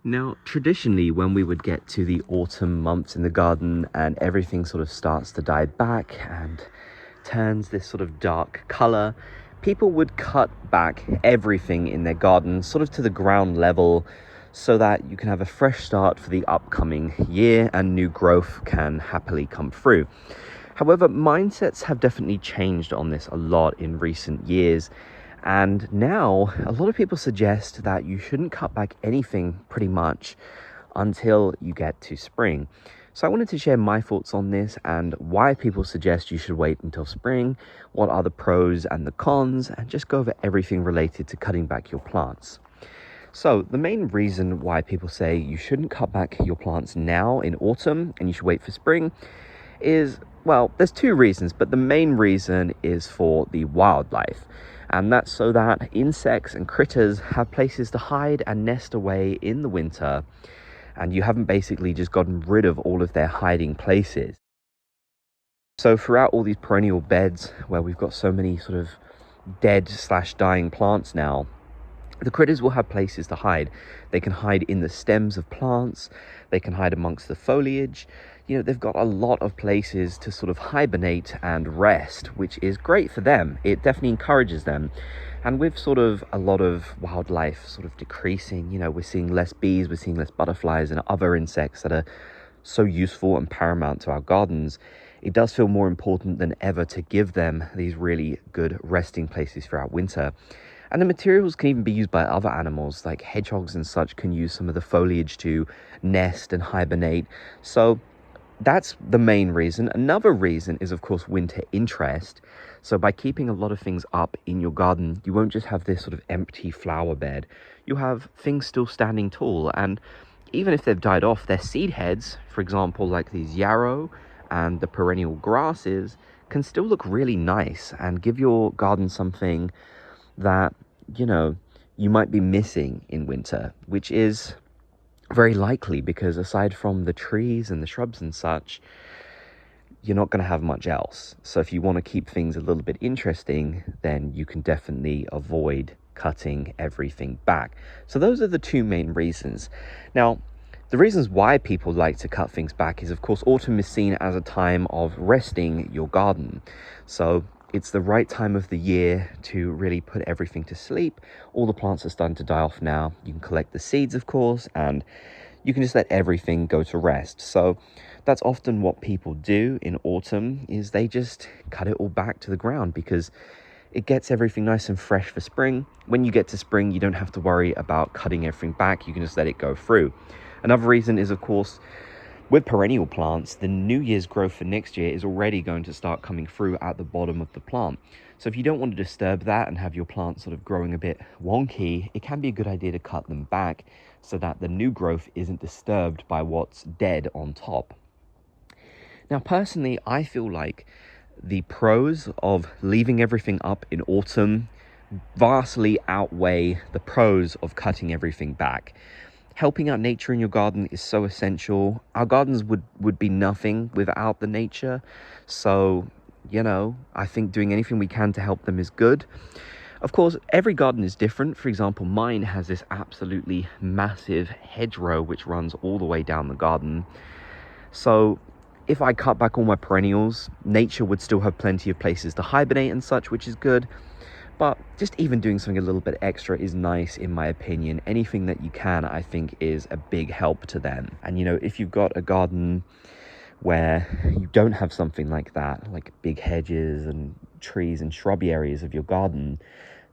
Now, traditionally, when we would get to the autumn months in the garden and everything sort of starts to die back and turns this sort of dark color, people would cut back everything in their garden sort of to the ground level so that you can have a fresh start for the upcoming year and new growth can happily come through. However, mindsets have definitely changed on this a lot in recent years. And now a lot of people suggest that you shouldn't cut back anything pretty much until you get to spring. So I wanted to share my thoughts on this and why people suggest you should wait until spring, what are the pros and the cons, and just go over everything related to cutting back your plants. So the main reason why people say you shouldn't cut back your plants now in autumn and you should wait for spring is, well, there's two reasons, but the main reason is for the wildlife. And that's so that insects and critters have places to hide and nest away in the winter, and you haven't basically just gotten rid of all of their hiding places. So throughout all these perennial beds where we've got so many sort of dead/dying plants now, the critters will have places to hide. They can hide in the stems of plants, they can hide amongst the foliage. You know, they've got a lot of places to sort of hibernate and rest, which is great for them. It definitely encourages them. And with sort of a lot of wildlife sort of decreasing, you know, we're seeing less bees, we're seeing less butterflies and other insects that are so useful and paramount to our gardens. It does feel more important than ever to give them these really good resting places throughout winter. And the materials can even be used by other animals, like hedgehogs and such can use some of the foliage to nest and hibernate. So that's the main reason. Another reason is, of course, winter interest. So by keeping a lot of things up in your garden, you won't just have this sort of empty flower bed. You have things still standing tall. And even if they've died off, their seed heads, for example, like these yarrow and the perennial grasses, can still look really nice and give your garden something that, you know, you might be missing in winter, which is very likely because aside from the trees and the shrubs and such, you're not going to have much else. So if you want to keep things a little bit interesting, then you can definitely avoid cutting everything back. So those are the two main reasons. Now, the reasons why people like to cut things back is, of course, autumn is seen as a time of resting your garden. So it's the right time of the year to really put everything to sleep. All the plants are starting to die off now. You can collect the seeds, of course, and you can just let everything go to rest. So that's often what people do in autumn, is they just cut it all back to the ground because it gets everything nice and fresh for spring. When you get to spring, you don't have to worry about cutting everything back. You can just let it go through. Another reason is, of course, with perennial plants, the New Year's growth for next year is already going to start coming through at the bottom of the plant. So if you don't want to disturb that and have your plants sort of growing a bit wonky, it can be a good idea to cut them back so that the new growth isn't disturbed by what's dead on top. Now, personally, I feel like the pros of leaving everything up in autumn vastly outweigh the pros of cutting everything back. Helping out nature in your garden is so essential. Our gardens would be nothing without the nature. So, you know, I think doing anything we can to help them is good. Of course, every garden is different. For example, mine has this absolutely massive hedgerow which runs all the way down the garden. So if I cut back all my perennials, nature would still have plenty of places to hibernate and such, which is good. But just even doing something a little bit extra is nice, in my opinion. Anything that you can, I think, is a big help to them. And, you know, if you've got a garden where you don't have something like that, like big hedges and trees and shrubby areas of your garden,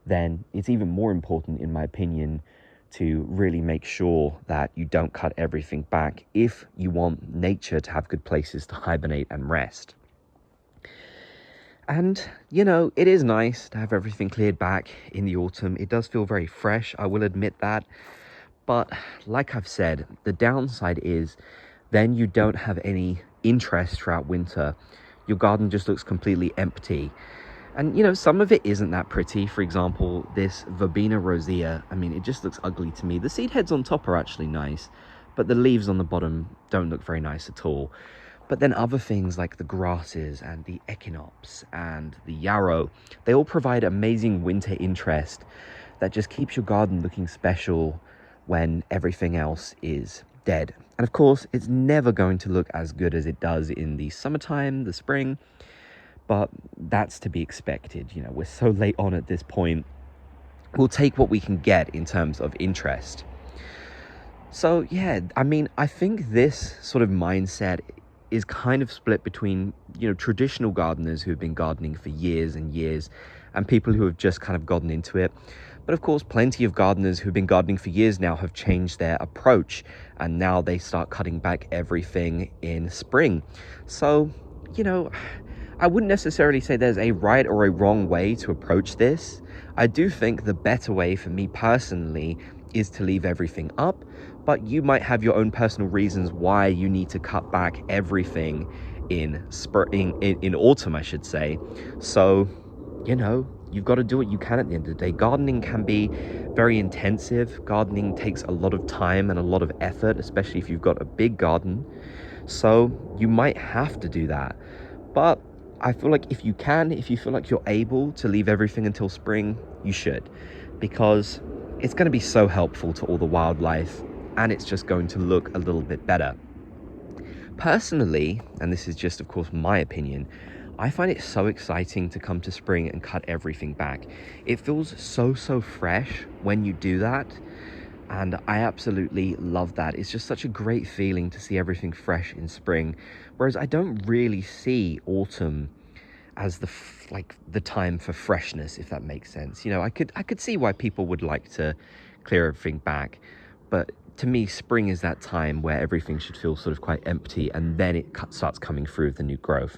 then it's even more important, in my opinion, to really make sure that you don't cut everything back if you want nature to have good places to hibernate and rest. And, you know, it is nice to have everything cleared back in the autumn. It does feel very fresh, I will admit that. But like I've said, the downside is then you don't have any interest throughout winter. Your garden just looks completely empty. And, you know, some of it isn't that pretty. For example, this Verbena rosea, I mean, it just looks ugly to me. The seed heads on top are actually nice, but the leaves on the bottom don't look very nice at all. But then other things like the grasses and the echinops and the yarrow, they all provide amazing winter interest that just keeps your garden looking special when everything else is dead. And of course, it's never going to look as good as it does in the summertime, the spring, but that's to be expected. You know, we're so late on at this point. We'll take what we can get in terms of interest. So yeah, I mean, I think this sort of mindset is kind of split between, you know, traditional gardeners who have been gardening for years and years and people who have just kind of gotten into it. But of course, plenty of gardeners who've been gardening for years now have changed their approach, and now they start cutting back everything in spring. So, you know, I wouldn't necessarily say there's a right or a wrong way to approach this. I do think the better way for me personally is to leave everything up, but you might have your own personal reasons why you need to cut back everything in spring, in autumn, I should say. So, you know, you've got to do what you can at the end of the day. Gardening can be very intensive. Gardening takes a lot of time and a lot of effort, especially if you've got a big garden. So you might have to do that. But I feel like if you feel like you're able to leave everything until spring, you should, because it's going to be so helpful to all the wildlife, and it's just going to look a little bit better. Personally, and this is just, of course, my opinion, I find it so exciting to come to spring and cut everything back. It feels so fresh when you do that, and I absolutely love that. It's just such a great feeling to see everything fresh in spring, whereas I don't really see autumn as the time for freshness, if that makes sense. You know, I could see why people would like to clear everything back, but to me, spring is that time where everything should feel sort of quite empty, and then it starts coming through with the new growth.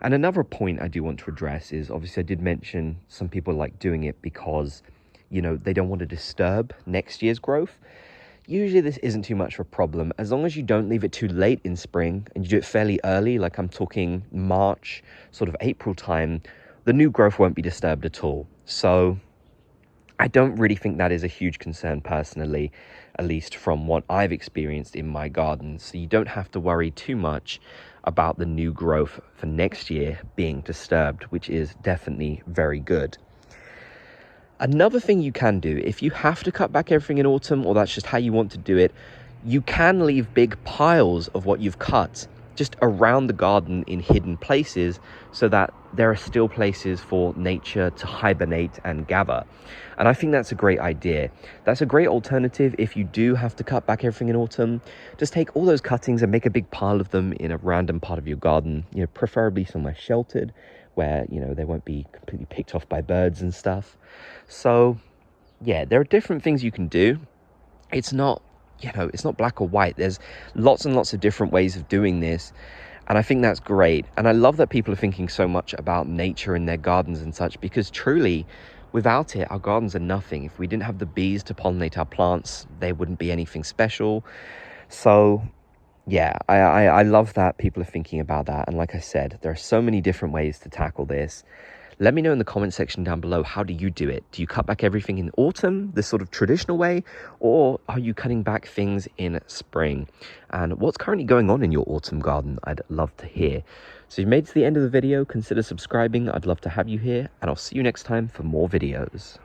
And another point I do want to address is, obviously I did mention some people like doing it because, you know, they don't want to disturb next year's growth. Usually this isn't too much of a problem, as long as you don't leave it too late in spring and you do it fairly early, like I'm talking March, sort of April time, the new growth won't be disturbed at all. So I don't really think that is a huge concern personally, at least from what I've experienced in my garden. So you don't have to worry too much about the new growth for next year being disturbed, which is definitely very good. Another thing you can do, if you have to cut back everything in autumn, or that's just how you want to do it, you can leave big piles of what you've cut just around the garden in hidden places, so that there are still places for nature to hibernate and gather. And I think that's a great idea. That's a great alternative if you do have to cut back everything in autumn. Just take all those cuttings and make a big pile of them in a random part of your garden, you know, preferably somewhere sheltered where, you know, they won't be completely picked off by birds and stuff. So yeah, there are different things you can do. It's not, you know, it's not black or white. There's lots and lots of different ways of doing this, and I think that's great. And I love that people are thinking so much about nature in their gardens and such, because truly, without it, our gardens are nothing. If we didn't have the bees to pollinate our plants, they wouldn't be anything special. So yeah, I love that people are thinking about that. And like I said, there are so many different ways to tackle this. Let me know in the comment section down below, how do you do it? Do you cut back everything in autumn, this sort of traditional way, or are you cutting back things in spring? And what's currently going on in your autumn garden? I'd love to hear. So if you've made it to the end of the video, consider subscribing. I'd love to have you here, and I'll see you next time for more videos.